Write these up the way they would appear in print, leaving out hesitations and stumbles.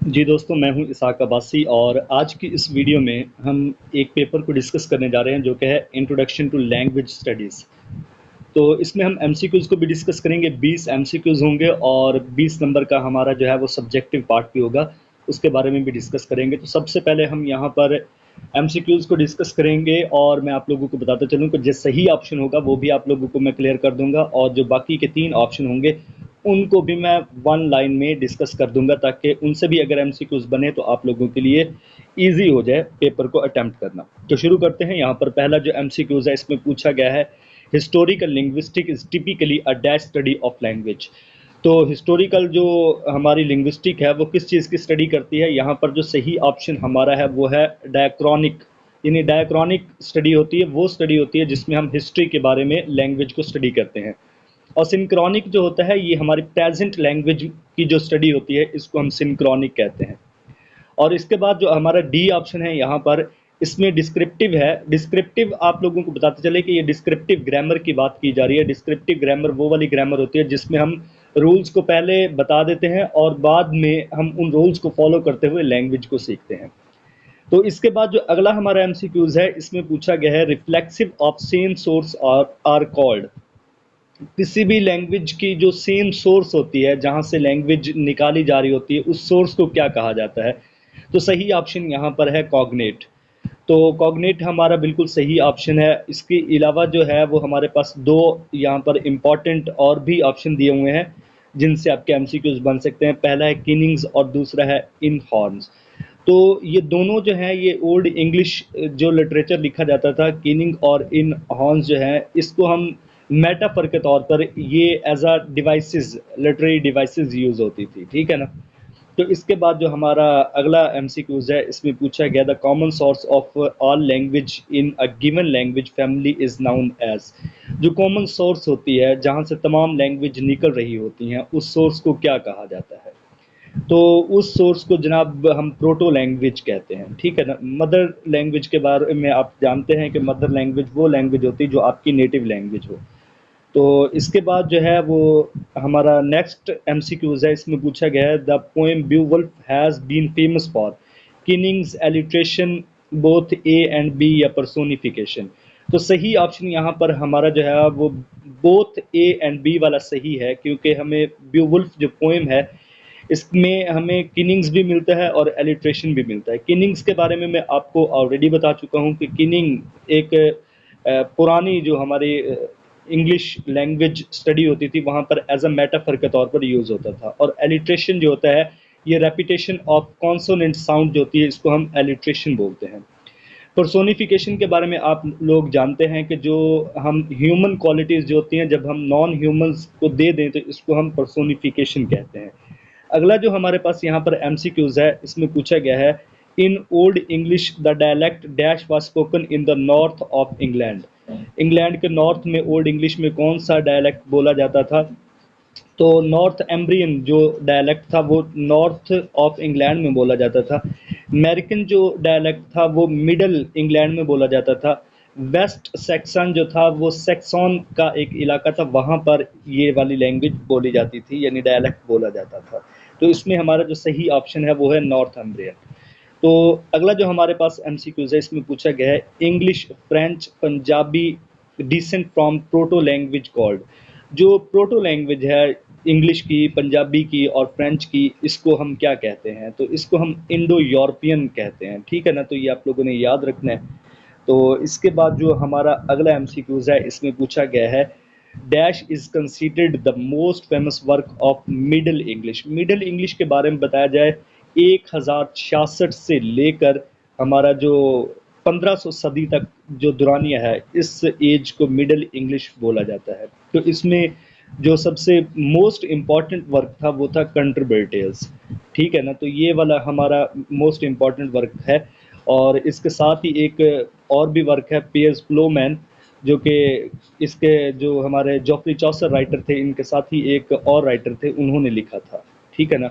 जी दोस्तों, मैं हूं इसाक अब्बासी और आज की इस वीडियो में हम एक पेपर को डिस्कस करने जा रहे हैं जो कि है इंट्रोडक्शन टू लैंग्वेज स्टडीज़। तो इसमें हम एमसीक्यूज़ को भी डिस्कस करेंगे। 20 एमसीक्यूज़ होंगे और 20 नंबर का हमारा जो है वो सब्जेक्टिव पार्ट भी होगा, उसके बारे में भी डिस्कस करेंगे। तो सबसे पहले हम यहाँ पर एमसीक्यूज़ को डिस्कस करेंगे और मैं आप लोगों को बताता चलूँ कि जो सही ऑप्शन होगा वो भी आप लोगों को मैं क्लियर कर दूंगा, और जो बाकी के 3 ऑप्शन होंगे उनको भी मैं वन लाइन में डिस्कस कर दूंगा, ताकि उनसे भी अगर एमसीक्यूज़ बने तो आप लोगों के लिए ईजी हो जाए पेपर को अटेम्प्ट करना। तो शुरू करते हैं। यहाँ पर पहला जो एमसीक्यूज़ है इसमें पूछा गया है, historical linguistic is typically a dash study of language. तो हिस्टोरिकल जो हमारी लिंग्विस्टिक है वो किस चीज़ की स्टडी करती है? यहाँ पर जो सही ऑप्शन हमारा है वो है डायक्रॉनिक। यानी डायक्रॉनिक स्टडी होती है, वो स्टडी होती है जिसमें हम हिस्ट्री के बारे में लैंग्वेज को स्टडी करते हैं। और सिंक्रोनिक जो होता है ये हमारी प्रेजेंट लैंग्वेज की जो स्टडी होती है, इसको हम सिंक्रोनिक कहते हैं। और इसके बाद जो हमारा डी ऑप्शन है यहाँ पर, इसमें डिस्क्रिप्टिव है। डिस्क्रिप्टिव आप लोगों को बताते चले कि ये डिस्क्रिप्टिव ग्रामर की बात की जा रही है। डिस्क्रिप्टिव ग्रामर वो वाली ग्रामर होती है जिसमें हम रूल्स को पहले बता देते हैं और बाद में हम उन रूल्स को फॉलो करते हुए लैंग्वेज को सीखते हैं। तो इसके बाद जो अगला हमारा एमसीक्यूज है इसमें पूछा गया है, reflexive of same source are called. किसी भी लैंग्वेज की जो सेम सोर्स होती है, जहाँ से लैंग्वेज निकाली जा रही होती है, उस सोर्स को क्या कहा जाता है? तो सही ऑप्शन यहाँ पर है कॉग्नेट। तो कॉग्नेट हमारा बिल्कुल सही ऑप्शन है। इसके अलावा जो है वो हमारे पास दो यहाँ पर इम्पॉर्टेंट और भी ऑप्शन दिए हुए हैं जिनसे आपके एमसीक्यूज बन सकते हैं। पहला है किनिंग्स और दूसरा है इन हॉर्न्स। तो ये दोनों जो हैं ये ओल्ड इंग्लिश जो लिटरेचर लिखा जाता था, किनिंग और इन हॉर्न्स जो है, इसको हम मेटाफर के तौर पर ये as a devices, literary devices use होती थी, ठीक है ना। तो इसके बाद जो हमारा अगला एमसीक्यूज है इसमें पूछा गया, the common source of all language in a given language family is known as. जो कॉमन सोर्स होती है जहाँ से तमाम लैंग्वेज निकल रही होती हैं, उस सोर्स को क्या कहा जाता है? तो उस सोर्स को जनाब हम प्रोटो लैंग्वेज कहते हैं, ठीक है ना। मदर लैंग्वेज के बारे में आप जानते हैं कि मदर लैंग्वेज वो लैंग्वेज होती है जो आपकी नेटिव लैंग्वेज हो। तो इसके बाद जो है वो हमारा नेक्स्ट एमसीक्यूज है, इसमें पूछा गया है, the poem Beowulf has been famous for kennings alliteration both a and b या पर्सोनिफिकेशन। तो सही ऑप्शन यहाँ पर हमारा जो है वो बोथ ए एंड बी वाला सही है, क्योंकि हमें ब्यूवुल्फ जो पोएम है इसमें हमें किनिंग्स भी मिलता है और एलिट्रेशन भी मिलता है। किनिंग्स के बारे में मैं आपको ऑलरेडी बता चुका हूँ कि किनिंग एक पुरानी जो हमारी इंग्लिश लैंग्वेज स्टडी होती थी वहाँ पर एज अ मेटाफर के तौर पर यूज़ होता था। और एलिट्रेशन जो होता है ये रेपिटेशन ऑफ कॉन्सोनेंट साउंड जो होती है, इसको हम एलिट्रेशन बोलते हैं। पर्सोनिफिकेशन के बारे में आप लोग जानते हैं कि जो हम ह्यूमन क्वालिटीज़ जो होती हैं जब हम नॉन ह्यूमंस को दे दें तो इसको हम पर्सोनिफिकेशन कहते हैं। अगला जो हमारे पास यहाँ पर एमसीक्यूज है इसमें पूछा गया है, in old English the dialect dash was spoken in the north of England. England के नॉर्थ में ओल्ड इंग्लिश में कौन सा डायलेक्ट बोला जाता था? तो नॉर्थ एम्ब्रियन जो डायलेक्ट था वो नॉर्थ ऑफ इंग्लैंड में बोला जाता था। अमेरिकन जो डायलेक्ट था वो मिडल इंग्लैंड में बोला जाता था। वेस्ट सेक्सन जो था वो सेक्सॉन का एक इलाका था, वहाँ पर ये वाली लैंग्वेज बोली जाती थी, यानी डायलेक्ट बोला जाता था। तो इसमें हमारा जो सही ऑप्शन है वो है नॉर्थ एम्ब्रियन। तो अगला जो हमारे पास एमसीक्यूज है इसमें पूछा गया है, English French Punjabi decent from proto language called. जो प्रोटो लैंग्वेज है इंग्लिश की, पंजाबी की और फ्रेंच की, इसको हम क्या कहते हैं? तो इसको हम इंडो यूरोपियन कहते हैं, ठीक है ना। तो ये आप लोगों ने याद रखना है। तो इसके बाद जो हमारा अगला एमसीक्यूज है इसमें पूछा गया है, dash is considered the most famous work of middle English. Middle English के बारे में बताया जाए, 1066 से लेकर हमारा जो 1500 सदी तक जो दुरानिया है, इस एज को मिडल इंग्लिश बोला जाता है। तो इसमें जो सबसे मोस्ट इम्पॉर्टेंट वर्क था वो था कंट्रीब्यूटर्स, ठीक है ना। तो ये वाला हमारा मोस्ट इम्पॉर्टेंट वर्क है। और इसके साथ ही एक और भी वर्क है, पियर्स प्लोमैन, जो कि इसके जो हमारे जॉफरी चौसर राइटर थे, इनके साथ ही एक और राइटर थे, उन्होंने लिखा था, ठीक है ना।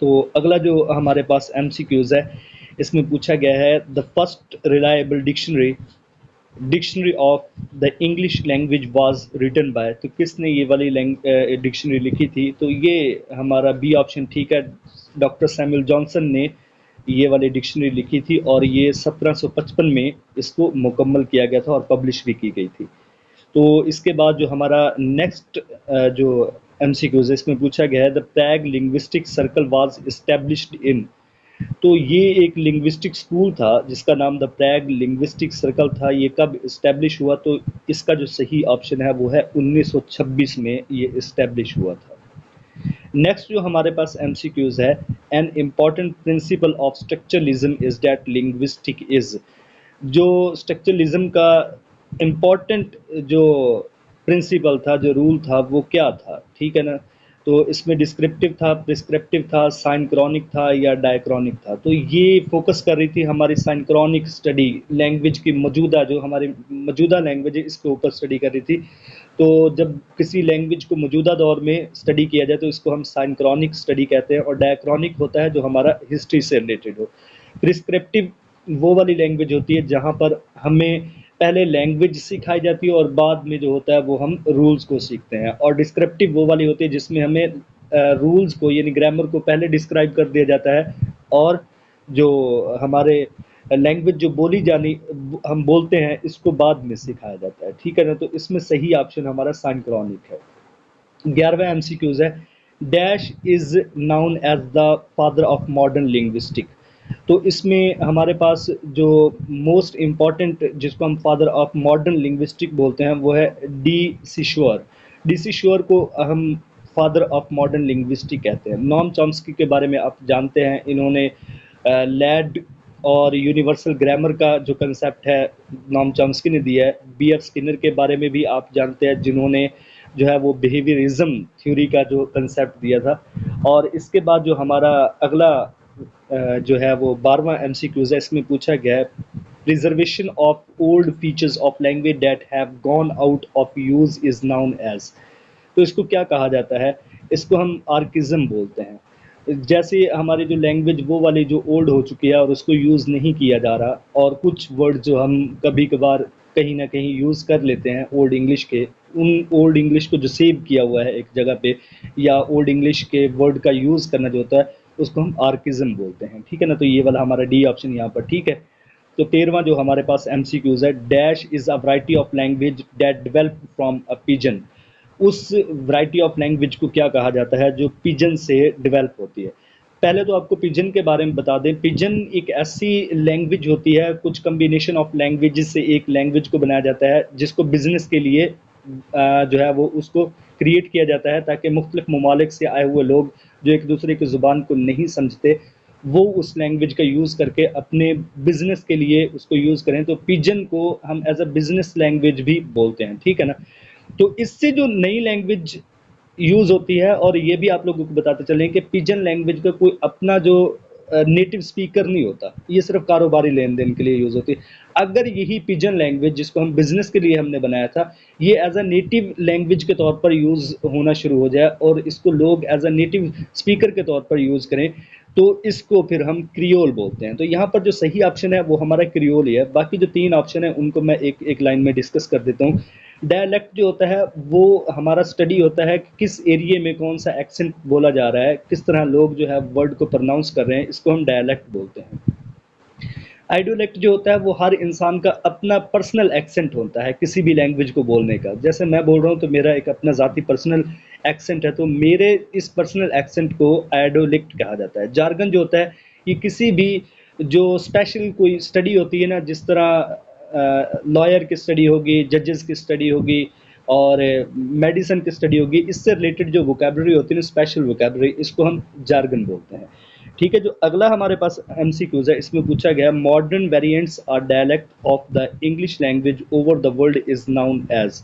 तो अगला जो हमारे पास एमसीक्यूज है इसमें पूछा गया है, the first reliable dictionary dictionary of the English language was written by, तो किसने ये वाली डिक्शनरी लिखी थी? तो ये हमारा बी ऑप्शन ठीक है, डॉक्टर सैमुअल जॉनसन ने ये वाली डिक्शनरी लिखी थी और ये 1755 में इसको मुकम्मल किया गया था और पब्लिश भी की गई थी। तो इसके बाद जो हमारा नेक्स्ट जो एमसीक्यूज है इसमें पूछा गया है, the Prague linguistic circle was established in, तो ये एक लिंग्विस्टिक स्कूल था जिसका नाम द प्रैग लिंग्विस्टिक सर्कल था। ये कब इस्टेब्लिश हुआ? तो इसका जो सही ऑप्शन है वो है 1926 में ये इस्टेब्लिश हुआ था। नेक्स्ट जो हमारे पास एमसीक्यूज है, an important principle of structuralism is that linguistic is, जो स्ट्रक्चरलिज्म का इम्पॉर्टेंट जो प्रिंसिपल था, जो रूल था, वो क्या था? ठीक है ना। तो इसमें डिस्क्रिप्टिव था, प्रिस्क्रिप्टिव था, साइनक्रॉनिक था या डायक्रॉनिक था? तो ये फोकस कर रही थी हमारी साइनक्रॉनिक स्टडी, लैंग्वेज की मौजूदा जो हमारी मौजूदा लैंग्वेज है इसके ऊपर स्टडी कर रही थी। तो जब किसी लैंग्वेज को मौजूदा दौर में स्टडी किया जाए तो इसको हम साइनक्रॉनिक स्टडी कहते हैं, और डायक्रॉनिक होता है जो हमारा हिस्ट्री से रिलेटेड हो। प्रिस्क्रिप्टिव वो वाली लैंग्वेज होती है जहाँ पर हमें पहले लैंग्वेज सिखाई जाती है और बाद में जो होता है वो हम रूल्स को सीखते हैं। और डिस्क्रिप्टिव वो वाली होती है जिसमें हमें रूल्स को यानी ग्रामर को पहले डिस्क्राइब कर दिया जाता है और जो हमारे लैंग्वेज जो बोली जानी हम बोलते हैं इसको बाद में सिखाया जाता है। ठीक है ना। तो इसमें सही ऑप्शन हमारा साइनक्रॉनिक है। 11वां एमसीक्यूज है, dash is known as the father of modern linguistic, तो इसमें हमारे पास जो मोस्ट इम्पॉर्टेंट जिसको हम फादर ऑफ मॉडर्न लिंग्विस्टिक बोलते हैं वो है डी सिशोर। डी सिशोर को हम फादर ऑफ मॉडर्न लिंग्विस्टिक कहते हैं। नॉम चॉम्स्की के बारे में आप जानते हैं, इन्होंने लैड और यूनिवर्सल ग्रामर का जो कंसेप्ट है नॉम चॉम्स्की ने दिया है। बी एफ स्किनर के बारे में भी आप जानते हैं जिन्होंने जो है वो बिहेवियरिज्म थ्योरी का जो कंसेप्ट दिया था। और इसके बाद जो हमारा अगला जो है वो 12वां एमसीक्यूज है, इसमें पूछा गया है, preservation of old features of language that have gone out of use is known as, तो इसको क्या कहा जाता है? इसको हम आर्किज्म बोलते हैं। जैसे हमारी जो लैंग्वेज वो वाली जो ओल्ड हो चुकी है और उसको यूज़ नहीं किया जा रहा, और कुछ वर्ड जो हम कभी कभार कहीं ना कहीं यूज़ कर लेते हैं ओल्ड इंग्लिश के, उन ओल्ड इंग्लिश को जो सेव किया हुआ है एक जगह पे, या ओल्ड इंग्लिश के वर्ड का यूज़ करना जो होता है उसको हम आर्किज्म बोलते हैं। ठीक है ना। तो ये वाला हमारा डी ऑप्शन यहाँ पर ठीक है। तो 13वां जो हमारे पास एमसीक्यूज है, dash is a variety of language that develop from a pigeon, उस वैरायटी ऑफ लैंग्वेज को क्या कहा जाता है जो पिजन से डेवलप होती है? पहले तो आपको पिजन के बारे में बता दें, पिजन एक ऐसी लैंग्वेज होती है, कुछ कम्बिनेशन ऑफ लैंग्वेजेस से एक लैंग्वेज को बनाया जाता है जिसको बिजनेस के लिए जो है वो उसको क्रिएट किया जाता है ताकि मुख्तलिफ ममालिक से आए हुए लोग जो एक दूसरे की ज़ुबान को नहीं समझते वो उस लैंग्वेज का यूज़ करके अपने बिजनेस के लिए उसको यूज़ करें। तो पिजन को हम एज अ बिजनेस लैंग्वेज भी बोलते हैं। ठीक है ना। तो इससे जो नई लैंग्वेज यूज़ होती है, और ये भी आप लोगों को बताते चलें कि पिजन लैंग्वेज का कोई अपना जो नेटिव स्पीकर नहीं होता, ये सिर्फ कारोबारी लेन देन के लिए यूज़ होती है। अगर यही पिजन लैंग्वेज जिसको हम बिजनेस के लिए हमने बनाया था ये एज अ नेटिव लैंग्वेज के तौर पर यूज़ होना शुरू हो जाए और इसको लोग एज अ नेटिव स्पीकर के तौर पर यूज़ करें तो इसको फिर हम क्रियोल बोलते हैं। तो यहाँ पर जो सही ऑप्शन है वो हमारा क्रियोल ही है। बाकी जो 3 ऑप्शन है उनको मैं एक एक लाइन में डिस्कस कर देता हूँ। डायलेक्ट जो होता है वो हमारा स्टडी होता है कि किस एरिए में कौन सा एक्सेंट बोला जा रहा है, किस तरह लोग जो है वर्ड को प्रोनाउंस कर रहे हैं, इसको हम डायलेक्ट बोलते हैं। आइडियोलेक्ट जो होता है वो हर इंसान का अपना पर्सनल एक्सेंट होता है किसी भी लैंग्वेज को बोलने का। जैसे मैं बोल रहा हूँ तो मेरा एक अपना ज़ाती पर्सनल एक्सेंट है, तो मेरे इस पर्सनल एक्सेंट को आइडियोलेक्ट कहा जाता है। जार्गन जो होता है ये किसी भी जो स्पेशल कोई स्टडी होती है ना, जिस तरह लॉयर की स्टडी होगी, जजेस की स्टडी होगी और मेडिसिन की स्टडी होगी, इससे रिलेटेड जो वोकेबलरी होती है ना, स्पेशल वोकेबलरी, इसको हम जार्गन बोलते हैं। ठीक है। जो अगला हमारे पास एमसीक्यूज है इसमें पूछा गया, modern variants are dialect of the English language over the world is known as,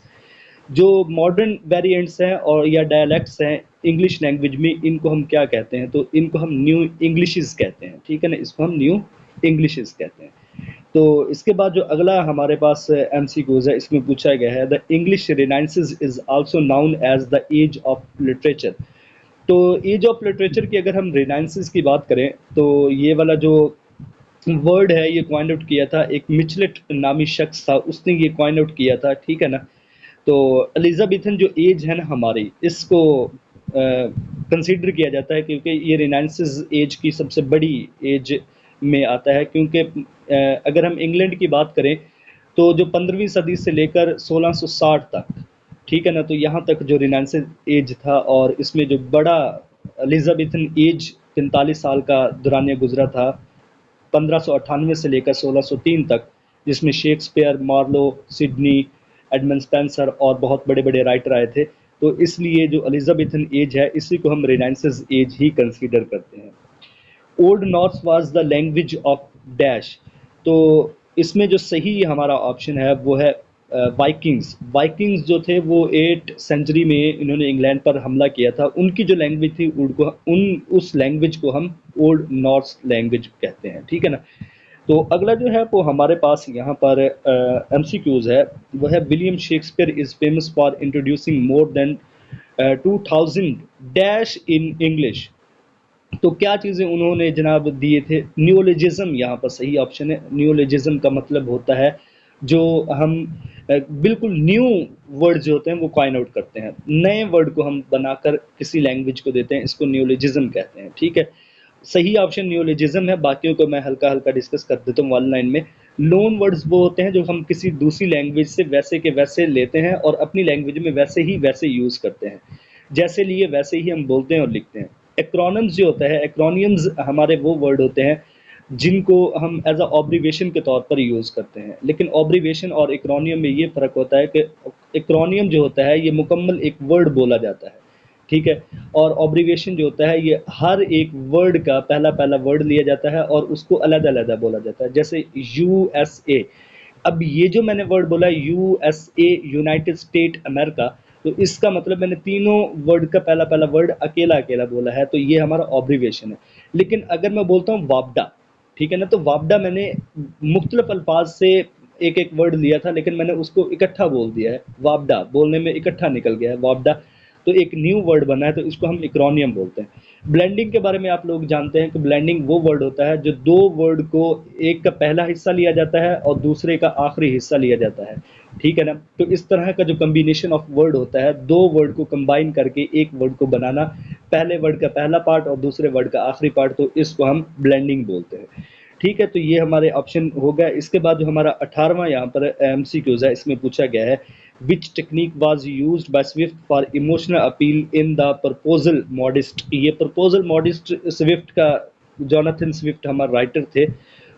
जो मॉडर्न वेरिएंट्स हैं और या डायलेक्ट्स हैं इंग्लिश लैंग्वेज में, इनको हम क्या कहते हैं? तो इनको हम न्यू इंग्लिशेस कहते हैं। ठीक है ना। इसको हम न्यू इंग्लिशेस कहते हैं। तो इसके बाद जो अगला हमारे पास एमसीक्यूज है इसमें पूछा गया है, the English renaissance is also known as the age of literature. तो एज ऑफ लिटरेचर की अगर हम रिनाइंसेस की बात करें तो ये वाला जो वर्ड है ये कॉइन आउट किया था एक मिचलेट नामी शख्स था, उसने ये कॉइन आउट किया था, ठीक है ना। तो एलिजाबेथन जो एज है ना हमारी, इसको कंसीडर किया जाता है क्योंकि ये रिनाइंसेस एज की सबसे बड़ी एज में आता है, क्योंकि अगर हम इंग्लैंड की बात करें तो जो 15वीं सदी से लेकर 1660 तक, ठीक है ना, तो यहाँ तक जो रिनाइंसेस एज था, और इसमें जो बड़ा एलिजाबेथन एज 43 साल का दौरानिया गुजरा था 1598 से लेकर 1603 तक, जिसमें Shakespeare, Marlowe, Sidney, Edmund Spenser और बहुत बड़े बड़े राइटर आए थे। तो इसलिए जो एलिजाबेथन एज है इसी को हम रेनाइंसेस एज ही कंसीडर करते हैं। Old Norse was the language of dash. तो इसमें जो सही हमारा ऑप्शन है वो है वाइकिंग्स। वाइकिंग्स जो थे वो 8 सेंचुरी में इन्होंने इंग्लैंड पर हमला किया था, उनकी जो लैंग्वेज थी उनको उन उस लैंग्वेज को हम ओल्ड नॉर्स लैंग्वेज कहते हैं, ठीक है ना। तो अगला जो है वो हमारे पास यहाँ पर एमसीक्यूज है, वो है William Shakespeare is famous for introducing more than 2000 dash in English. तो क्या चीज़ें उन्होंने जनाब दिए थे, न्यूलोजिज्म यहाँ पर सही ऑप्शन है। न्यूलोजिज्म का मतलब होता है जो हम बिल्कुल न्यू वर्ड जो होते हैं वो कॉइन आउट करते हैं, नए वर्ड को हम बनाकर किसी लैंग्वेज को देते हैं, इसको न्यूलोजिज्म कहते हैं, ठीक है। सही ऑप्शन न्यूलोजिज्म है, बाकियों को मैं हल्का हल्का डिस्कस कर देता हूँ वन लाइन में। लोन वर्ड्स वो होते हैं जो हम किसी दूसरी लैंग्वेज से वैसे के वैसे लेते हैं और अपनी लैंग्वेज में वैसे ही वैसे यूज़ करते हैं, जैसे लिए वैसे ही हम बोलते हैं और लिखते हैं। एक्रोनिम्स जो होता है, एक्रोनियम्स हमारे वो वर्ड होते हैं जिनको हम एज अ ऑब्रिवेशन के तौर पर यूज़ करते हैं, लेकिन ऑब्रिवेशन और एक्रोनियम में ये फ़र्क होता है कि एक्रोनियम जो होता है ये मुकम्मल एक वर्ड बोला जाता है, ठीक है, और ऑब्रिवेशन जो होता है ये हर एक वर्ड का पहला पहला वर्ड लिया जाता है और उसको अलग अलग बोला जाता है, जैसे यूएसए। अब ये जो मैंने वर्ड बोला यूएसए, यूनाइटेड स्टेट अमेरिका, तो इसका मतलब मैंने तीनों वर्ड का पहला पहला वर्ड अकेला अकेला बोला है, तो ये हमारा ऑब्रिवेशन है। लेकिन अगर मैं बोलता हूँ वापडा, ठीक है ना, तो वापडा मैंने मुख्तलिफ अल्फाज से एक एक वर्ड लिया था लेकिन मैंने उसको इकट्ठा बोल दिया है, वापडा बोलने में इकट्ठा निकल गया है वापडा, तो एक न्यू वर्ड बना है, तो इसको हम इक्रोनियम बोलते हैं। ब्लेंडिंग के बारे में आप लोग जानते हैं कि ब्लेंडिंग वो वर्ड होता है जो दो वर्ड को एक का पहला हिस्सा लिया जाता है और दूसरे का आखिरी हिस्सा लिया जाता है, ठीक है ना। तो इस तरह का जो कम्बिनेशन ऑफ वर्ड होता है, दो वर्ड को कंबाइन करके एक वर्ड को बनाना, पहले वर्ड का पहला पार्ट और दूसरे वर्ड का आखिरी पार्ट, तो इसको हम ब्लेंडिंग बोलते हैं, ठीक है। तो ये हमारे ऑप्शन हो गया। इसके बाद जो हमारा 18वां यहाँ पर एमसीक्यूज है, इसमें पूछा गया है which technique was used by Swift for emotional appeal in the proposal modest. ये प्रपोजल मॉडिस्ट स्विफ्ट का, जोनाथन स्विफ्ट हमारे राइटर थे,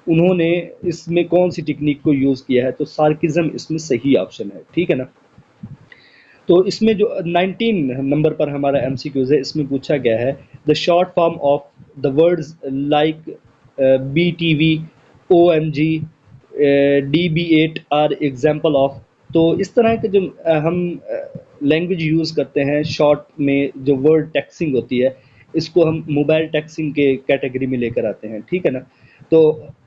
उन्होंने इसमें कौन सी टेक्निक को यूज़ किया है, तो सार्किज्म इसमें सही ऑप्शन है, ठीक है ना। तो इसमें जो 19 नंबर पर हमारा एमसीक्यूज है, इसमें पूछा गया है the short form of the words like BTV, OMG, DB8 are example of. तो इस तरह के जो हम लैंग्वेज यूज़ करते हैं शॉर्ट में, जो वर्ड टैक्सिंग होती है, इसको हम मोबाइल टैक्सिंग के कैटेगरी में लेकर आते हैं, ठीक है ना। तो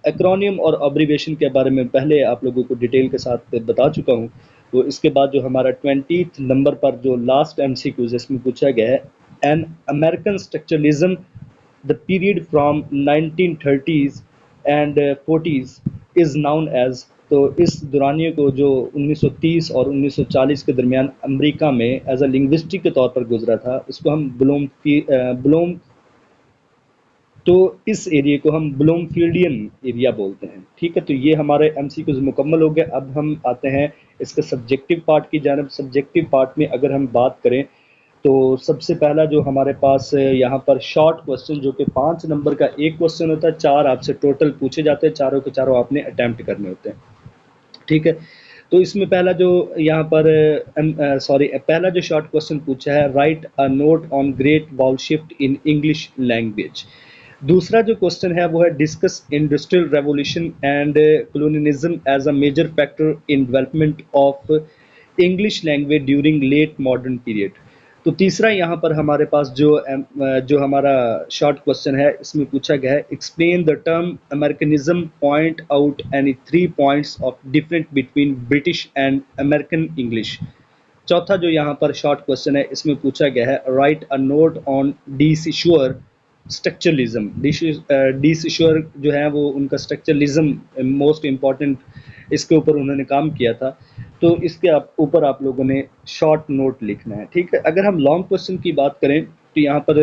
एक्रोनियम और ऑब्रिवेशन के बारे में पहले आप लोगों को डिटेल के साथ बता चुका हूँ। तो इसके बाद जो हमारा 20th नंबर पर जो लास्ट एमसीक्यूज इसमें पूछा गया है, an American structuralism the period from 1930s and 40s is known as. तो इस दौरानिए को जो 1930 और 1940 के दरमियान अमेरिका में एज अ लिंग्विस्टिक के तौर पर गुजरा था, उसको हम ब्लूम, तो इस एरिया को हम ब्लूमफील्डियन एरिया बोलते हैं, ठीक है। तो ये हमारे एमसीक्यूज मुकम्मल हो गए। अब हम आते हैं इसके सब्जेक्टिव पार्ट की जानब। सब्जेक्टिव पार्ट में अगर हम बात करें तो सबसे पहला जो हमारे पास यहाँ पर शॉर्ट क्वेश्चन, जो कि 5 नंबर का एक क्वेश्चन होता है, 4 आपसे टोटल पूछे जाते हैं, चारों के चारों आपने अटैम्प्ट करने होते हैं, ठीक है। तो इसमें पहला जो यहाँ पर पहला जो शॉर्ट क्वेश्चन पूछा है, write a note on great vowel shift in English language. दूसरा जो क्वेश्चन है वो है discuss industrial revolution and colonialism as a major factor in development of English language during late modern period. तो तीसरा यहाँ पर हमारे पास जो हमारा शॉर्ट क्वेश्चन है, इसमें पूछा गया है explain the term Americanism, point out any 3 points of different between British and American English. चौथा जो यहाँ पर शॉर्ट क्वेश्चन है, इसमें पूछा गया है write a note on de Saussure structuralism. De Saussure है वो उनका स्ट्रक्चरलिज्म मोस्ट इम्पॉर्टेंट, इसके ऊपर उन्होंने काम किया था। तो इसके ऊपर आप लोगों ने शॉर्ट नोट लिखना है, ठीक है। अगर हम लॉन्ग क्वेश्चन की बात करें तो यहाँ पर